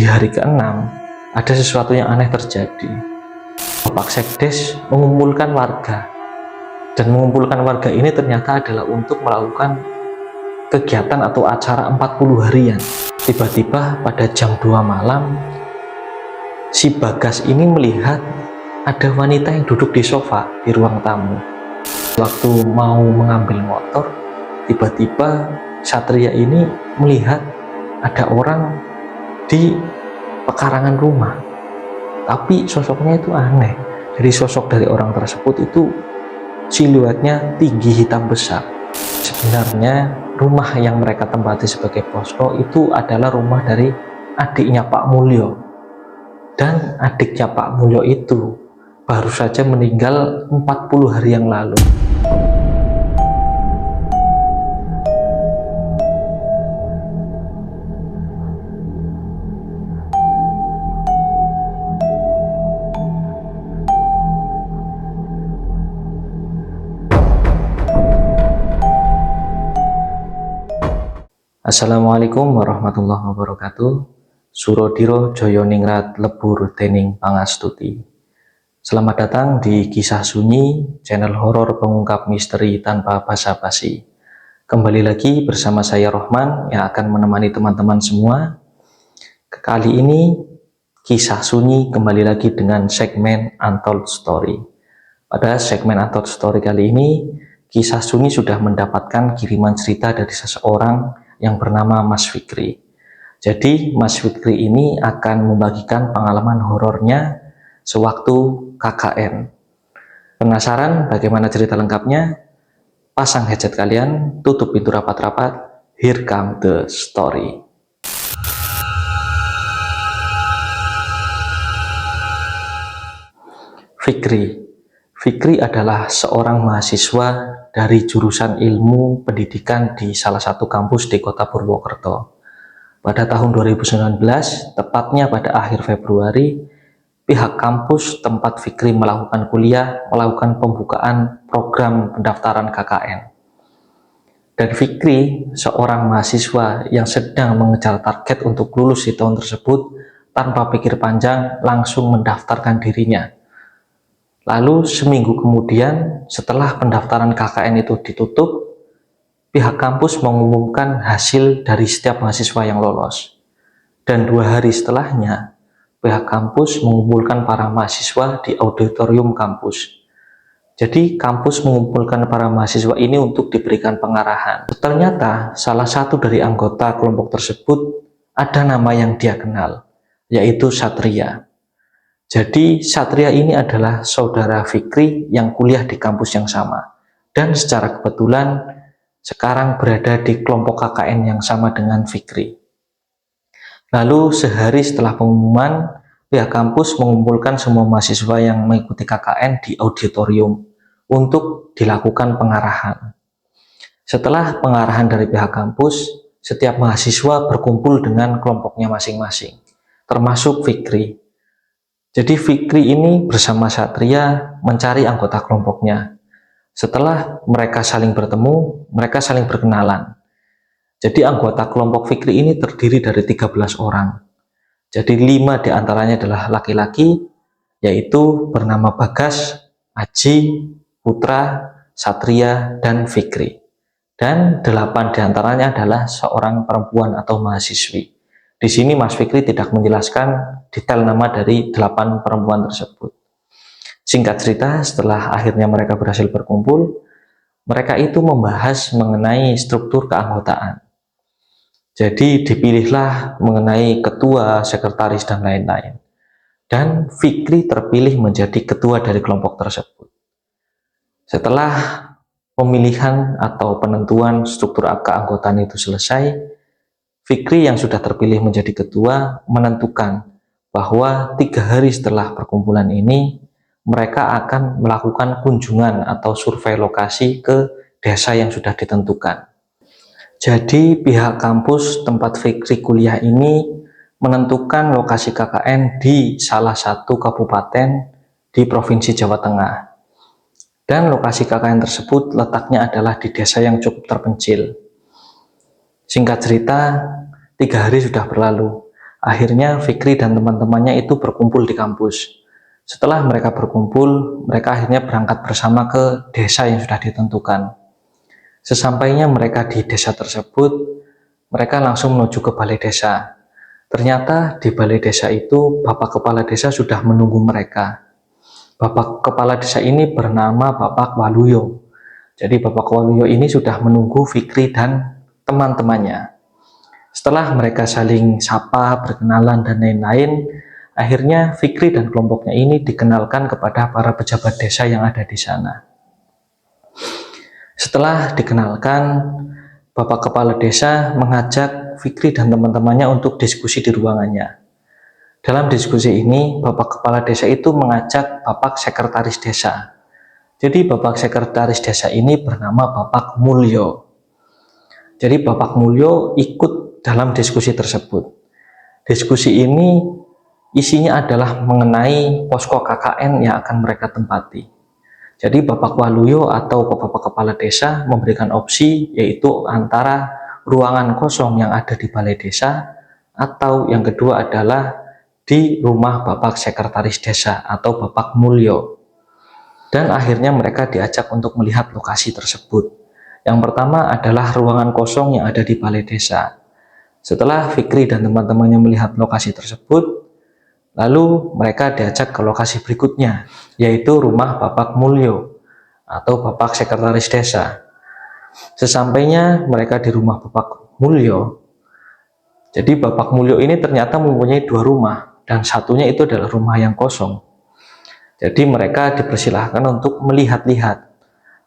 Di hari ke-6, ada sesuatu yang aneh terjadi. Bapak Sekdes mengumpulkan warga, dan mengumpulkan warga ini ternyata adalah untuk melakukan kegiatan atau acara 40 harian. Tiba-tiba pada jam 2 malam, si Bagas ini melihat ada wanita yang duduk di sofa di ruang tamu. Waktu mau mengambil motor, tiba-tiba Satria ini melihat ada orang di pekarangan rumah, tapi sosoknya itu aneh. Jadi sosok dari orang tersebut itu siluetnya tinggi, hitam besar. Sebenarnya rumah yang mereka tempati sebagai posko itu adalah rumah dari adiknya Pak Mulyo, dan adiknya Pak Mulyo itu baru saja meninggal 40 hari yang lalu. Assalamualaikum warahmatullahi wabarakatuh. Surodiro Joyoningrat lebur dening pangastuti. Selamat datang di Kisah Sunyi, channel horor pengungkap misteri tanpa basa-basi. Kembali lagi bersama saya Rohman yang akan menemani teman-teman semua. Kali ini Kisah Sunyi kembali lagi dengan segmen Untold Story. Pada segmen Untold Story kali ini, Kisah Sunyi sudah mendapatkan kiriman cerita dari seseorang yang bernama Mas Fikri. Jadi Mas Fikri ini akan membagikan pengalaman horornya sewaktu KKN. Penasaran bagaimana cerita lengkapnya? Pasang headset kalian, tutup pintu rapat-rapat. Here come the story. Fikri adalah seorang mahasiswa dari jurusan ilmu pendidikan di salah satu kampus di kota Purwokerto. Pada tahun 2019, tepatnya pada akhir Februari, pihak kampus tempat Fikri melakukan kuliah melakukan pembukaan program pendaftaran KKN. Dan Fikri, seorang mahasiswa yang sedang mengejar target untuk lulus di tahun tersebut, tanpa pikir panjang langsung mendaftarkan dirinya. Lalu seminggu kemudian setelah pendaftaran KKN itu ditutup, pihak kampus mengumumkan hasil dari setiap mahasiswa yang lolos. Dan 2 hari setelahnya, pihak kampus mengumpulkan para mahasiswa di auditorium kampus. Jadi kampus mengumpulkan para mahasiswa ini untuk diberikan pengarahan. Ternyata salah satu dari anggota kelompok tersebut ada nama yang dia kenal, yaitu Satria. Jadi Satria ini adalah saudara Fikri yang kuliah di kampus yang sama, dan secara kebetulan sekarang berada di kelompok KKN yang sama dengan Fikri. Lalu sehari setelah pengumuman, pihak kampus mengumpulkan semua mahasiswa yang mengikuti KKN di auditorium untuk dilakukan pengarahan. Setelah pengarahan dari pihak kampus, setiap mahasiswa berkumpul dengan kelompoknya masing-masing, termasuk Fikri. Jadi Fikri ini bersama Satria mencari anggota kelompoknya. Setelah mereka saling bertemu, mereka saling berkenalan. Jadi anggota kelompok Fikri ini terdiri dari 13 orang. Jadi 5 diantaranya adalah laki-laki, yaitu bernama Bagas, Aji, Putra, Satria, dan Fikri. Dan 8 diantaranya adalah seorang perempuan atau mahasiswi. Di sini Mas Fikri tidak menjelaskan detail nama dari 8 perempuan tersebut. Singkat cerita, setelah akhirnya mereka berhasil berkumpul, mereka itu membahas mengenai struktur keanggotaan. Jadi dipilihlah mengenai ketua, sekretaris, dan lain-lain. Dan Fikri terpilih menjadi ketua dari kelompok tersebut. Setelah pemilihan atau penentuan struktur keanggotaan itu selesai, Fikri yang sudah terpilih menjadi ketua menentukan bahwa 3 hari setelah perkumpulan ini mereka akan melakukan kunjungan atau survei lokasi ke desa yang sudah ditentukan. Jadi pihak kampus tempat Fikri kuliah ini menentukan lokasi KKN di salah satu kabupaten di Provinsi Jawa Tengah. Dan lokasi KKN tersebut letaknya adalah di desa yang cukup terpencil. Singkat cerita, 3 hari sudah berlalu. Akhirnya Fikri dan teman-temannya itu berkumpul di kampus. Setelah mereka berkumpul, mereka akhirnya berangkat bersama ke desa yang sudah ditentukan. Sesampainya mereka di desa tersebut, mereka langsung menuju ke balai desa. Ternyata di balai desa itu, Bapak Kepala Desa sudah menunggu mereka. Bapak Kepala Desa ini bernama Bapak Waluyo. Jadi Bapak Waluyo ini sudah menunggu Fikri dan teman-temannya. Setelah mereka saling sapa, berkenalan, dan lain-lain, akhirnya Fikri dan kelompoknya ini dikenalkan kepada para pejabat desa yang ada di sana. Setelah dikenalkan, Bapak Kepala Desa mengajak Fikri dan teman-temannya untuk diskusi di ruangannya. Dalam diskusi ini, Bapak Kepala Desa itu mengajak Bapak Sekretaris Desa. Jadi Bapak Sekretaris Desa ini bernama Bapak Mulyo. Jadi Bapak Mulyo ikut dalam diskusi tersebut. Diskusi ini isinya adalah mengenai posko KKN yang akan mereka tempati. Jadi Bapak Waluyo atau Bapak Kepala Desa memberikan opsi, yaitu antara ruangan kosong yang ada di balai desa, atau yang kedua adalah di rumah Bapak Sekretaris Desa atau Bapak Mulyo. Dan akhirnya mereka diajak untuk melihat lokasi tersebut. Yang pertama adalah ruangan kosong yang ada di balai desa. Setelah Fikri dan teman-temannya melihat lokasi tersebut, lalu mereka diajak ke lokasi berikutnya, yaitu rumah Bapak Mulyo atau Bapak Sekretaris Desa. Sesampainya mereka di rumah Bapak Mulyo, jadi Bapak Mulyo ini ternyata mempunyai dua rumah, dan satunya itu adalah rumah yang kosong. Jadi mereka dipersilahkan untuk melihat-lihat.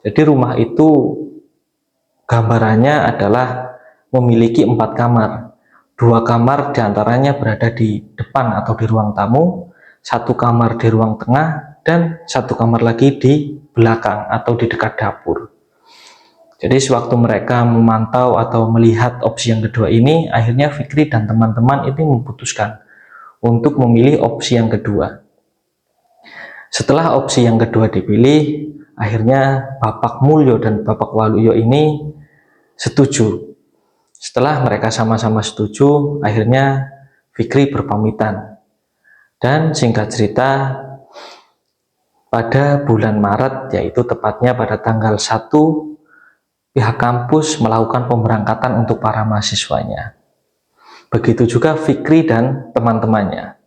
Jadi rumah itu gambarannya adalah memiliki 4 kamar. 2 kamar diantaranya berada di depan atau di ruang tamu, 1 kamar di ruang tengah, dan 1 kamar lagi di belakang atau di dekat dapur. Jadi sewaktu mereka memantau atau melihat opsi yang kedua ini, akhirnya Fikri dan teman-teman ini memutuskan untuk memilih opsi yang kedua. Setelah opsi yang kedua dipilih, akhirnya Bapak Mulyo dan Bapak Waluyo ini setuju. Setelah mereka sama-sama setuju, akhirnya Fikri berpamitan. Dan singkat cerita, pada bulan Maret, yaitu tepatnya pada tanggal 1, pihak kampus melakukan pemberangkatan untuk para mahasiswanya. Begitu juga Fikri dan teman-temannya.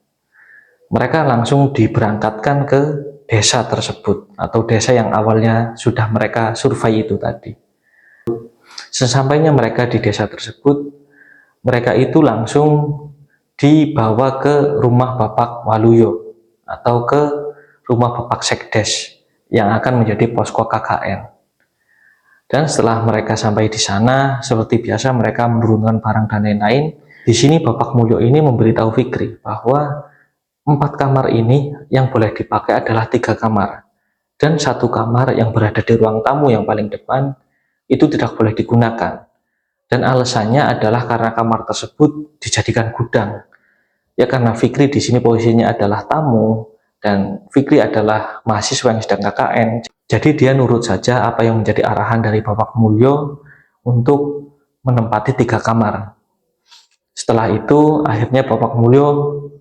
Mereka langsung diberangkatkan ke desa tersebut, atau desa yang awalnya sudah mereka survei itu tadi. Sesampainya mereka di desa tersebut, mereka itu langsung dibawa ke rumah Bapak Waluyo atau ke rumah Bapak Sekdes yang akan menjadi posko KKN. Dan setelah mereka sampai di sana, seperti biasa mereka menurunkan barang dan lain-lain. Di sini Bapak Mulyo ini memberitahu Fikri bahwa 4 kamar ini yang boleh dipakai adalah 3 kamar. Dan 1 kamar yang berada di ruang tamu yang paling depan itu tidak boleh digunakan. Dan alasannya adalah karena kamar tersebut dijadikan gudang. Ya karena Fikri di sini posisinya adalah tamu dan Fikri adalah mahasiswa yang sedang KKN. Jadi dia nurut saja apa yang menjadi arahan dari Bapak Mulyo untuk menempati 3 kamar. Setelah itu akhirnya Bapak Mulyo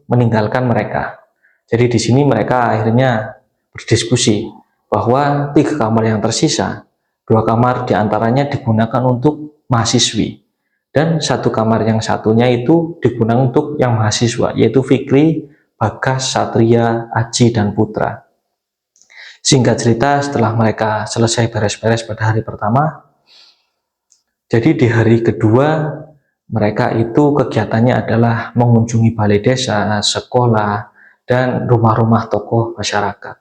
meninggalkan mereka. Jadi di sini mereka akhirnya berdiskusi bahwa 3 kamar yang tersisa, 2 kamar diantaranya digunakan untuk mahasiswi, dan 1 kamar yang satunya itu digunakan untuk yang mahasiswa, yaitu Fikri, Bagas, Satria, Aji, dan Putra. Singkat cerita, setelah mereka selesai beres-beres pada hari pertama, jadi di hari kedua mereka itu kegiatannya adalah mengunjungi balai desa, sekolah, dan rumah-rumah tokoh masyarakat.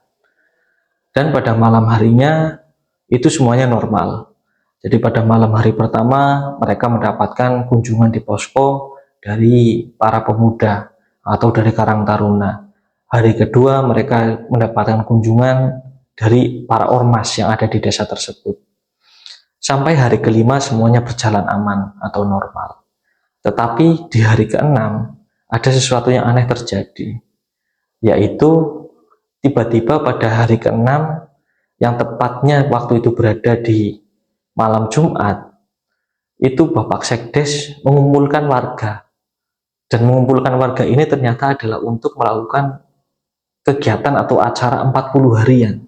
Dan pada malam harinya itu semuanya normal. Jadi pada malam hari pertama mereka mendapatkan kunjungan di posko dari para pemuda atau dari Karang Taruna. Hari kedua mereka mendapatkan kunjungan dari para ormas yang ada di desa tersebut. Sampai hari kelima semuanya berjalan aman atau normal. Tetapi di hari keenam ada sesuatu yang aneh terjadi, yaitu tiba-tiba pada hari keenam yang tepatnya waktu itu berada di malam Jumat, itu Bapak Sekdes mengumpulkan warga Dan mengumpulkan warga ini ternyata adalah untuk melakukan kegiatan atau acara 40 harian.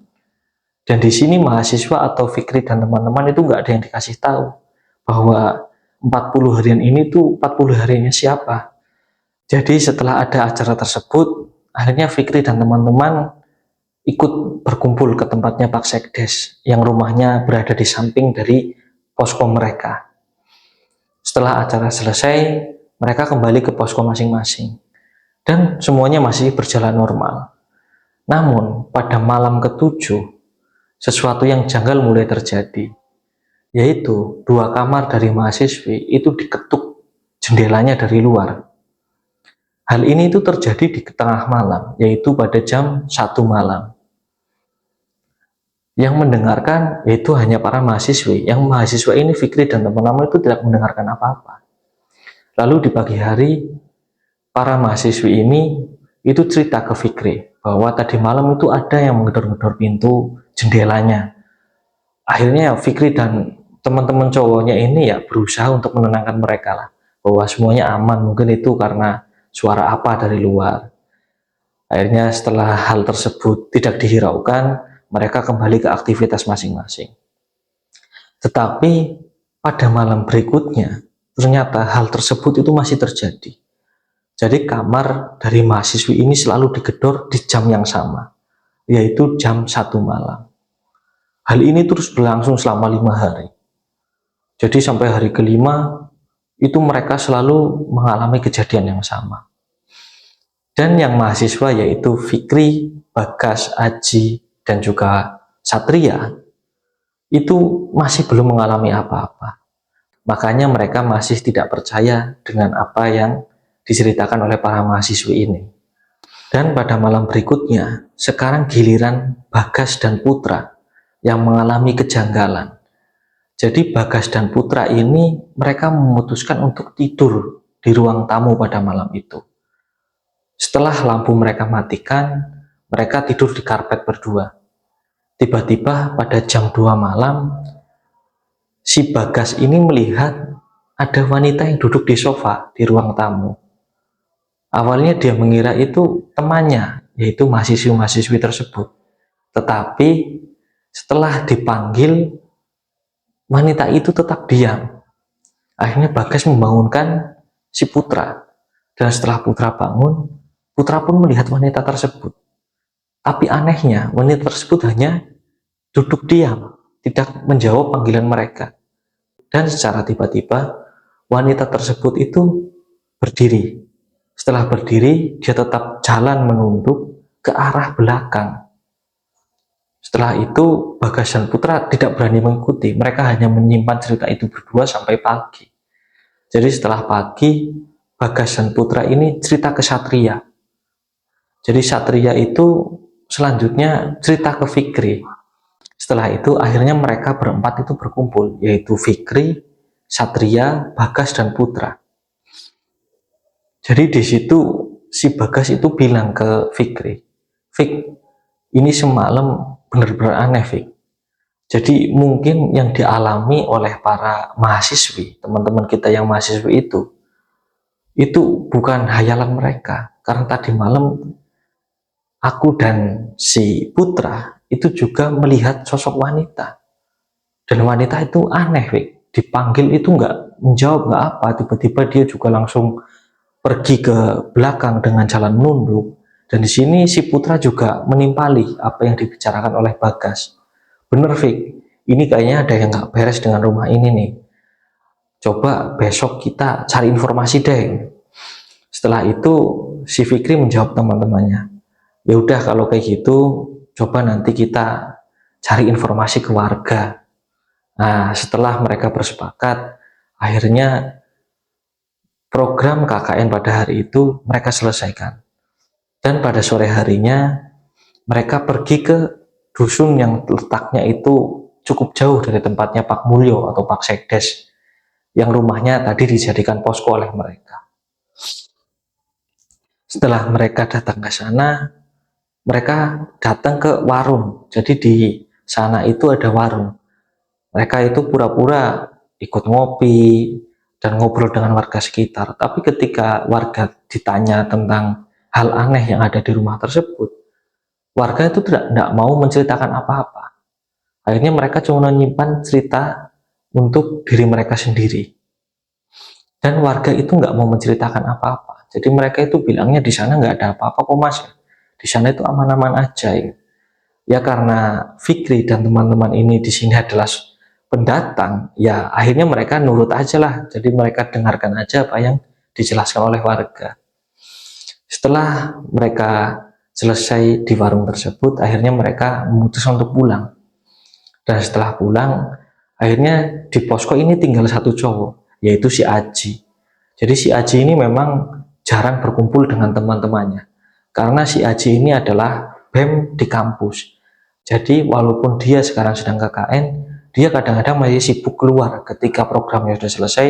Dan di sini mahasiswa atau Fikri dan teman-teman itu nggak ada yang dikasih tahu bahwa 40 harian ini tuh 40 harinya siapa. Jadi setelah ada acara tersebut, akhirnya Fikri dan teman-teman ikut berkumpul ke tempatnya Pak Sekdes yang rumahnya berada di samping dari posko mereka. Setelah acara selesai, mereka kembali ke posko masing-masing dan semuanya masih berjalan normal. Namun pada malam ketujuh, sesuatu yang janggal mulai terjadi, yaitu 2 kamar dari mahasiswi itu diketuk jendelanya dari luar. Hal ini itu terjadi di tengah malam, yaitu pada jam 1 malam. Yang mendengarkan yaitu hanya para mahasiswi. Yang mahasiswa ini, Fikri dan teman-teman itu tidak mendengarkan apa-apa. Lalu di pagi hari, para mahasiswi ini itu cerita ke Fikri bahwa tadi malam itu ada yang menggedor-gedor pintu jendelanya. Akhirnya Fikri dan teman-teman cowoknya ini ya berusaha untuk menenangkan mereka lah, bahwa semuanya aman, mungkin itu karena suara apa dari luar. Akhirnya setelah hal tersebut tidak dihiraukan, mereka kembali ke aktivitas masing-masing. Tetapi pada malam berikutnya, ternyata hal tersebut itu masih terjadi. Jadi kamar dari mahasiswi ini selalu digedor di jam yang sama, yaitu jam 1 malam. Hal ini terus berlangsung selama 5 hari. Jadi sampai hari kelima, itu mereka selalu mengalami kejadian yang sama. Dan yang mahasiswa yaitu Fikri, Bagas, Aji, dan juga Satria, itu masih belum mengalami apa-apa. Makanya mereka masih tidak percaya dengan apa yang diceritakan oleh para mahasiswa ini. Dan pada malam berikutnya, sekarang giliran Bagas dan Putra yang mengalami kejanggalan. Jadi Bagas dan Putra ini mereka memutuskan untuk tidur di ruang tamu pada malam itu. Setelah lampu mereka matikan, mereka tidur di karpet berdua. Tiba-tiba pada jam 2 malam, si Bagas ini melihat ada wanita yang duduk di sofa di ruang tamu. Awalnya dia mengira itu temannya, yaitu mahasiswi-mahasiswi tersebut. Tetapi setelah dipanggil, wanita itu tetap diam. Akhirnya Bagas membangunkan si Putra. Dan setelah Putra bangun, Putra pun melihat wanita tersebut. Tapi anehnya, wanita tersebut hanya duduk diam, tidak menjawab panggilan mereka. Dan secara tiba-tiba, wanita tersebut itu berdiri. Setelah berdiri, dia tetap jalan menunduk ke arah belakang. Setelah itu, Bagas dan Putra tidak berani mengikuti. Mereka hanya menyimpan cerita itu berdua sampai pagi. Jadi setelah pagi, Bagas dan Putra ini cerita ke Satria. Jadi Satria itu selanjutnya cerita ke Fikri. Setelah itu akhirnya mereka berempat itu berkumpul, yaitu Fikri, Satria, Bagas, dan Putra. Jadi di situ si Bagas itu bilang ke Fikri, Fik, ini semalam benar-benar aneh, Fik. Jadi mungkin yang dialami oleh para mahasiswi, teman-teman kita yang mahasiswi itu bukan hayalan mereka. Karena tadi malam aku dan si Putra itu juga melihat sosok wanita. Dan wanita itu aneh, Fik. Dipanggil itu nggak menjawab, nggak apa. Tiba-tiba dia juga langsung pergi ke belakang dengan jalan menunduk. Dan di sini si Putra juga menimpali apa yang dibicarakan oleh Bagas. Bener, Fik. Ini kayaknya ada yang nggak beres dengan rumah ini nih. Coba besok kita cari informasi deh. Setelah itu si Fikri menjawab teman-temannya, ya udah kalau kayak gitu, coba nanti kita cari informasi ke warga. Nah, setelah mereka bersepakat, akhirnya program KKN pada hari itu mereka selesaikan. Dan pada sore harinya, mereka pergi ke dusun yang letaknya itu cukup jauh dari tempatnya Pak Mulyo atau Pak Sekdes, yang rumahnya tadi dijadikan posko oleh mereka. Setelah mereka datang ke sana, mereka datang ke warung. Jadi di sana itu ada warung. Mereka itu pura-pura ikut ngopi, dan ngobrol dengan warga sekitar. Tapi ketika warga ditanya tentang hal aneh yang ada di rumah tersebut, warga itu tidak mau menceritakan apa-apa. Akhirnya mereka cuma menyimpan cerita untuk diri mereka sendiri. Dan warga itu nggak mau menceritakan apa-apa. Jadi mereka itu bilangnya di sana nggak ada apa-apa kok mas. Di sana itu aman-aman aja. Ya karena Fikri dan teman-teman ini di sini adalah pendatang, ya akhirnya mereka nurut aja lah. Jadi mereka dengarkan aja apa yang dijelaskan oleh warga. Setelah mereka selesai di warung tersebut, akhirnya mereka memutuskan untuk pulang. Dan setelah pulang, akhirnya di posko ini tinggal satu cowok, yaitu si Aji. Jadi si Aji ini memang jarang berkumpul dengan teman-temannya, karena si Aji ini adalah BEM di kampus. Jadi walaupun dia sekarang sedang KKN, dia kadang-kadang masih sibuk keluar. Ketika programnya sudah selesai,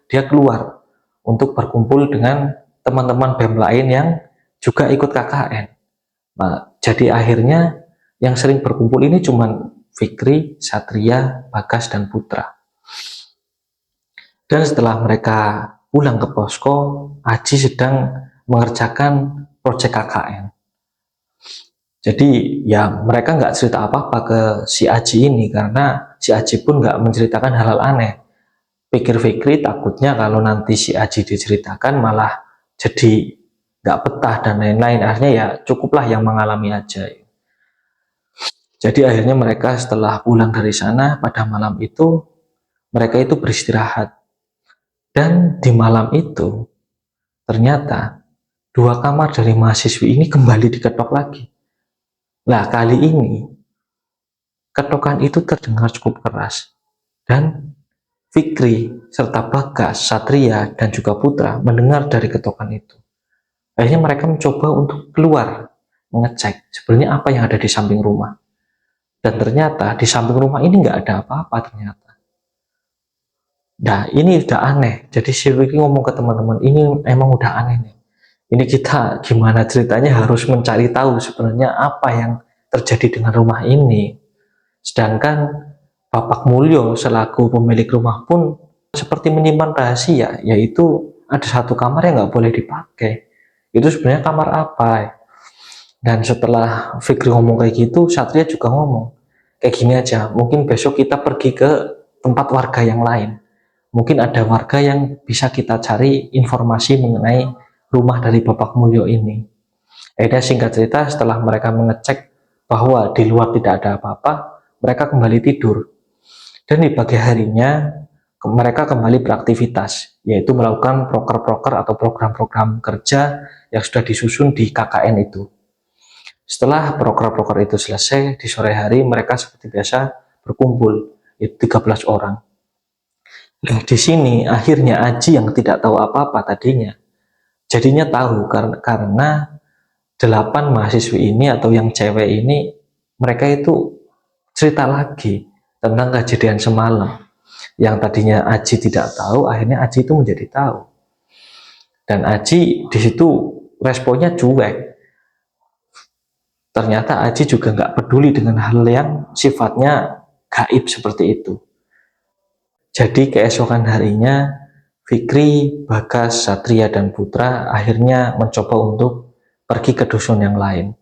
dia keluar untuk berkumpul dengan teman-teman BEM lain yang juga ikut KKN. Nah, jadi akhirnya yang sering berkumpul ini cuma Fikri, Satria, Bagas, dan Putra. Dan setelah mereka pulang ke posko, Aji sedang mengerjakan proyek KKN. Jadi ya mereka nggak cerita apa-apa ke si Aji ini karena si Aji pun nggak menceritakan hal-hal aneh. Pikir Fikri takutnya kalau nanti si Aji diceritakan malah jadi nggak betah dan lain-lain. Akhirnya ya cukuplah yang mengalami aja. Jadi akhirnya mereka setelah pulang dari sana pada malam itu mereka itu beristirahat. Dan di malam itu ternyata dua kamar dari mahasiswi ini kembali diketok lagi. Nah kali ini ketokan itu terdengar cukup keras dan Fikri serta Bagas, Satria, dan juga Putra mendengar dari ketokan itu. Akhirnya mereka mencoba untuk keluar mengecek sebenarnya apa yang ada di samping rumah. Dan ternyata di samping rumah ini nggak ada apa-apa ternyata. Nah ini udah aneh. Jadi si Fikri ngomong ke teman-teman, ini emang udah aneh nih. Ini kita gimana ceritanya harus mencari tahu sebenarnya apa yang terjadi dengan rumah ini. Sedangkan Bapak Mulyo selaku pemilik rumah pun seperti menyimpan rahasia, yaitu ada satu kamar yang nggak boleh dipakai. Itu sebenarnya kamar apa? Dan setelah Fikri ngomong kayak gitu, Satria juga ngomong, kayak gini aja, mungkin besok kita pergi ke tempat warga yang lain. Mungkin ada warga yang bisa kita cari informasi mengenai rumah dari Bapak Mulyo ini. Akhirnya singkat cerita, setelah mereka mengecek bahwa di luar tidak ada apa-apa, mereka kembali tidur. Dan di pagi harinya, mereka kembali beraktivitas, yaitu melakukan proker-proker atau program-program kerja yang sudah disusun di KKN itu. Setelah proker-proker itu selesai, di sore hari mereka seperti biasa berkumpul, itu 13 orang. Nah, di sini akhirnya Aji yang tidak tahu apa-apa tadinya, jadinya tahu karena 8 mahasiswi ini atau yang cewek ini, mereka itu cerita lagi tentang kejadian semalam. Yang tadinya Aji tidak tahu, akhirnya Aji itu menjadi tahu. Dan Aji di situ responnya cuek. Ternyata Aji juga nggak peduli dengan hal yang sifatnya gaib seperti itu. Jadi keesokan harinya, Fikri, Bagas, Satria, dan Putra akhirnya mencoba untuk pergi ke dusun yang lain.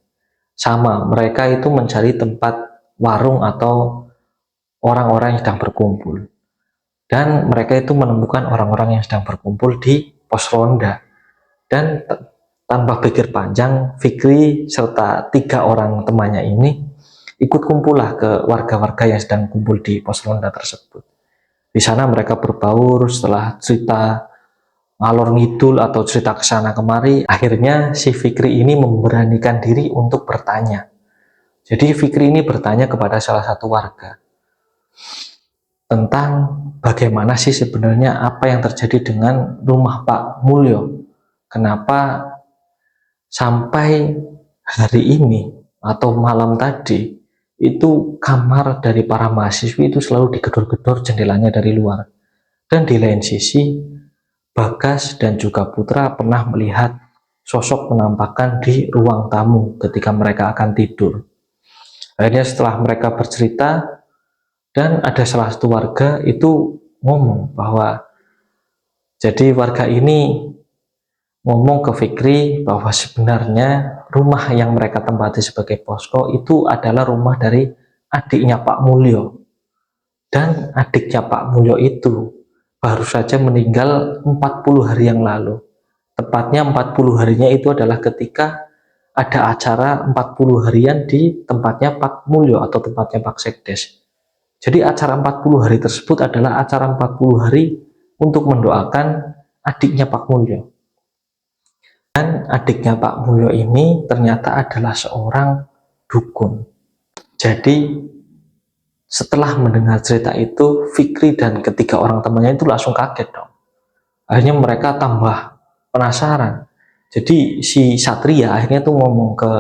Sama, mereka itu mencari tempat warung atau orang-orang yang sedang berkumpul. Dan mereka itu menemukan orang-orang yang sedang berkumpul di pos ronda. Dan tanpa pikir panjang, Fikri serta 3 orang temannya ini ikut kumpullah ke warga-warga yang sedang kumpul di pos ronda tersebut. Di sana mereka berbaur setelah cerita ngalor ngidul atau cerita kesana kemari. Akhirnya si Fikri ini memberanikan diri untuk bertanya. Jadi Fikri ini bertanya kepada salah satu warga tentang bagaimana sih sebenarnya apa yang terjadi dengan rumah Pak Mulyo. Kenapa sampai hari ini atau malam tadi itu kamar dari para mahasiswi itu selalu digedor-gedor jendelanya dari luar. Dan di lain sisi Bagas dan juga Putra pernah melihat sosok penampakan di ruang tamu ketika mereka akan tidur. Akhirnya setelah mereka bercerita, dan ada salah satu warga itu ngomong bahwa Jadi warga ini ngomong ke Fikri bahwa sebenarnya rumah yang mereka tempati sebagai posko itu adalah rumah dari adiknya Pak Mulyo. Dan adiknya Pak Mulyo itu baru saja meninggal 40 hari yang lalu. Tepatnya 40 harinya itu adalah ketika ada acara 40 harian di tempatnya Pak Mulyo atau tempatnya Pak Sekdes. Jadi acara 40 hari tersebut adalah acara 40 hari untuk mendoakan adiknya Pak Mulyo. Dan adiknya Pak Mulyo ini ternyata adalah seorang dukun. Jadi setelah mendengar cerita itu, Fikri dan ketiga orang temannya itu langsung kaget dong. Akhirnya mereka tambah penasaran. Jadi si Satria akhirnya tuh ngomong ke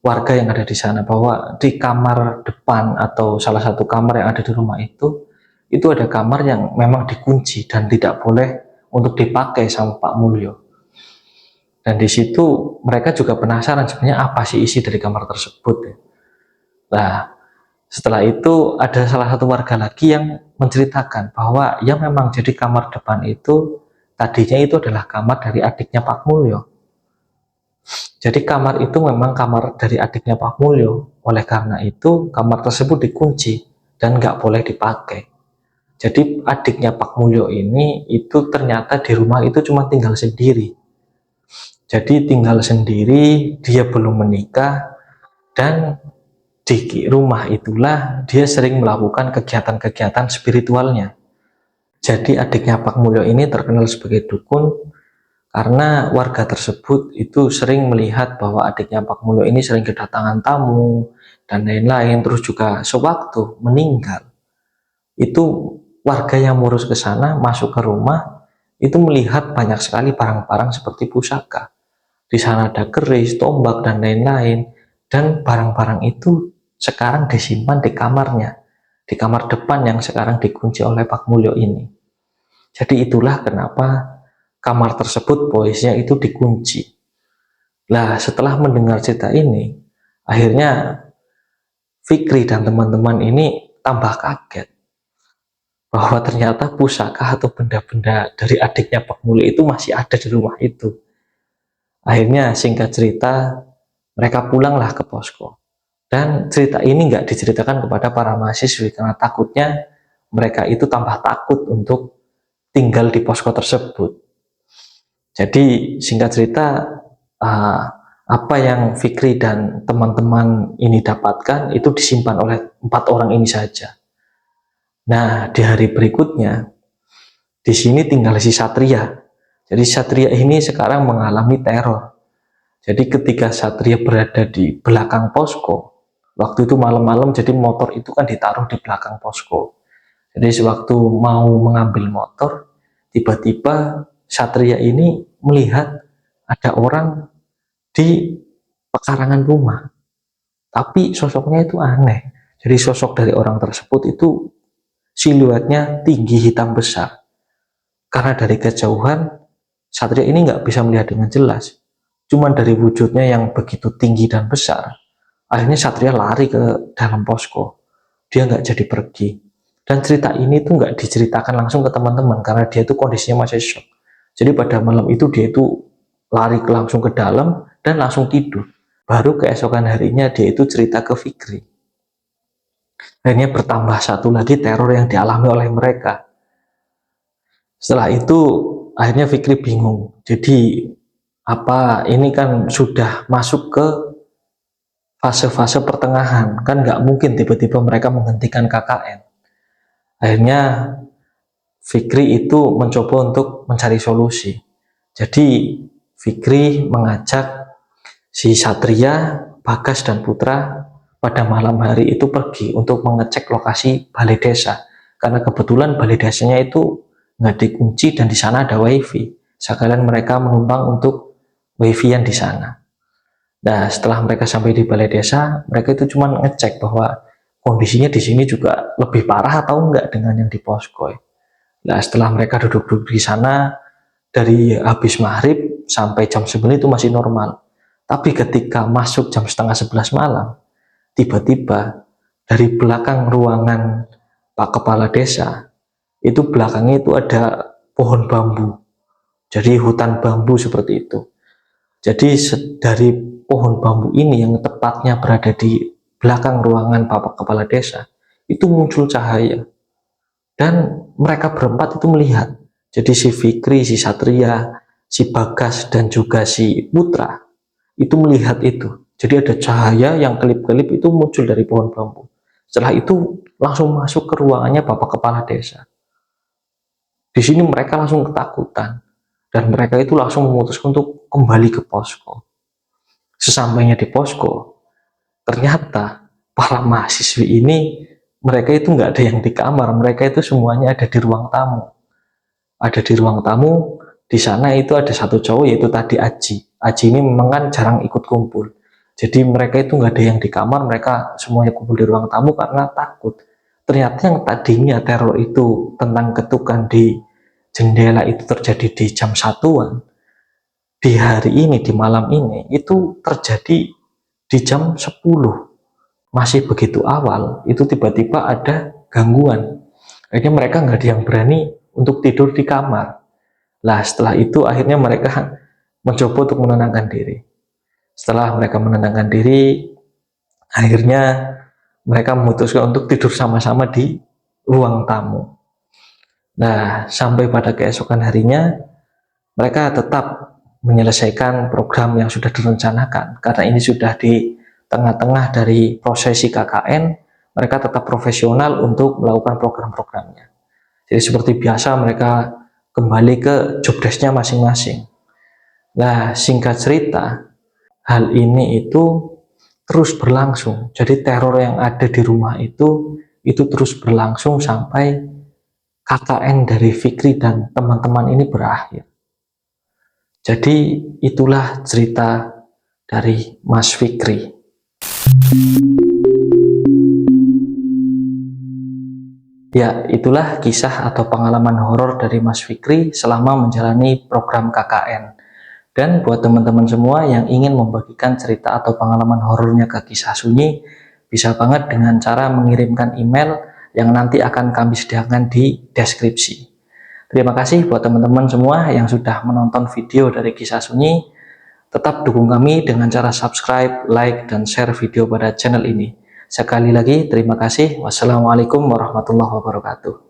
warga yang ada di sana bahwa di kamar depan atau salah satu kamar yang ada di rumah itu ada kamar yang memang dikunci dan tidak boleh untuk dipakai sama Pak Mulyo. Dan di situ mereka juga penasaran sebenarnya apa sih isi dari kamar tersebut. Nah, setelah itu ada salah satu warga lagi yang menceritakan bahwa ya memang jadi kamar depan itu tadinya itu adalah kamar dari adiknya Pak Mulyo. Jadi kamar itu memang kamar dari adiknya Pak Mulyo. Oleh karena itu kamar tersebut dikunci dan nggak boleh dipakai. Jadi adiknya Pak Mulyo ini itu ternyata di rumah itu cuma tinggal sendiri. Jadi tinggal sendiri, dia belum menikah, dan di rumah itulah dia sering melakukan kegiatan-kegiatan spiritualnya. Jadi adiknya Pak Mulyo ini terkenal sebagai dukun karena warga tersebut itu sering melihat bahwa adiknya Pak Mulyo ini sering kedatangan tamu dan lain-lain, terus juga sewaktu meninggal itu warga yang ngurus ke sana masuk ke rumah itu melihat banyak sekali barang-barang seperti pusaka. Di sana ada keris, tombak, dan lain-lain, dan barang-barang itu sekarang disimpan di kamarnya, di kamar depan yang sekarang dikunci oleh Pak Mulyo ini. Jadi itulah kenapa kamar tersebut posisinya itu dikunci. Nah, setelah mendengar cerita ini, akhirnya Fikri dan teman-teman ini tambah kaget bahwa ternyata pusaka atau benda-benda dari adiknya Pak Mulyo itu masih ada di rumah itu. Akhirnya singkat cerita, mereka pulanglah ke posko. Dan cerita ini nggak diceritakan kepada para mahasiswi karena takutnya mereka itu tambah takut untuk tinggal di posko tersebut. Jadi singkat cerita, apa yang Fikri dan teman-teman ini dapatkan itu disimpan oleh 4 orang ini saja. Nah, di hari berikutnya, di sini tinggal si Satria. Jadi Satria ini sekarang mengalami teror. Jadi ketika Satria berada di belakang posko, waktu itu malam-malam, jadi motor itu kan ditaruh di belakang posko. Jadi sewaktu mau mengambil motor, tiba-tiba Satria ini melihat ada orang di pekarangan rumah. Tapi sosoknya itu aneh. Jadi sosok dari orang tersebut itu siluetnya tinggi, hitam besar. Karena dari kejauhan, Satria ini nggak bisa melihat dengan jelas. Cuman dari wujudnya yang begitu tinggi dan besar, akhirnya Satria lari ke dalam posko. Dia nggak jadi pergi. Dan cerita ini tuh nggak diceritakan langsung ke teman-teman karena dia tuh kondisinya masih shock. Jadi pada malam itu dia itu lari langsung ke dalam dan langsung tidur. Baru keesokan harinya dia itu cerita ke Fikri. Akhirnya bertambah satu lagi teror yang dialami oleh mereka. Setelah itu akhirnya Fikri bingung. Jadi apa ini kan sudah masuk ke fase-fase pertengahan, kan nggak mungkin tiba-tiba mereka menghentikan KKN. Akhirnya Fikri itu mencoba untuk mencari solusi. Jadi Fikri mengajak si Satria, Bagas, dan Putra pada malam hari itu pergi untuk mengecek lokasi balai desa. Karena kebetulan balai desanya itu nggak dikunci dan di sana ada wifi. Sekalian mereka menumpang untuk wifi-an di sana. Nah, setelah mereka sampai di balai desa, mereka itu cuma ngecek bahwa kondisinya di sini juga lebih parah atau enggak dengan yang di posko. Nah, setelah mereka duduk-duduk di sana, dari habis maghrib sampai jam 9 itu masih normal. Tapi ketika masuk jam setengah 11 malam, tiba-tiba dari belakang ruangan Pak Kepala Desa, itu belakangnya itu ada pohon bambu. Jadi hutan bambu seperti itu. Jadi dari pohon bambu ini yang tepatnya berada di belakang ruangan Bapak Kepala Desa, itu muncul cahaya. Dan mereka berempat itu melihat. Jadi si Fikri, si Satria, si Bagas, dan juga si Putra itu melihat itu. Jadi ada cahaya yang kelip-kelip itu muncul dari pohon bambu. Setelah itu langsung masuk ke ruangannya Bapak Kepala Desa. Di sini mereka langsung ketakutan. Dan mereka itu langsung memutuskan untuk kembali ke posko. Sesampainya di posko, ternyata para mahasiswi ini, mereka itu nggak ada yang di kamar, mereka itu semuanya ada di ruang tamu. Ada di ruang tamu, di sana itu ada satu cowok, yaitu tadi Aji. Aji ini memang kan jarang ikut kumpul. Jadi mereka itu nggak ada yang di kamar, mereka semuanya kumpul di ruang tamu karena takut. Ternyata yang tadinya teror itu tentang ketukan di jendela itu terjadi di jam 1-an. Di hari ini, di malam ini, itu terjadi di jam 10. Masih begitu awal, itu tiba-tiba ada gangguan. Akhirnya mereka nggak ada yang berani untuk tidur di kamar. Lah setelah itu akhirnya mereka mencoba untuk menenangkan diri. Setelah mereka menenangkan diri, akhirnya mereka memutuskan untuk tidur sama-sama di ruang tamu. Nah, sampai pada keesokan harinya, mereka tetap menyelesaikan program yang sudah direncanakan. Karena ini sudah di tengah-tengah dari prosesi KKN, mereka tetap profesional untuk melakukan program-programnya. Jadi seperti biasa mereka kembali ke job desk-nya masing-masing. Nah, singkat cerita, hal ini itu terus berlangsung. Jadi teror yang ada di rumah itu terus berlangsung sampai KKN dari Fikri dan teman-teman ini berakhir. Jadi itulah cerita dari Mas Fikri. Ya, itulah kisah atau pengalaman horor dari Mas Fikri selama menjalani program KKN. Dan buat teman-teman semua yang ingin membagikan cerita atau pengalaman horornya ke Kisah Sunyi, bisa banget dengan cara mengirimkan email yang nanti akan kami sediakan di deskripsi. Terima kasih buat teman-teman semua yang sudah menonton video dari Kisah Sunyi. Tetap dukung kami dengan cara subscribe, like, dan share video pada channel ini. Sekali lagi, terima kasih. Wassalamualaikum warahmatullahi wabarakatuh.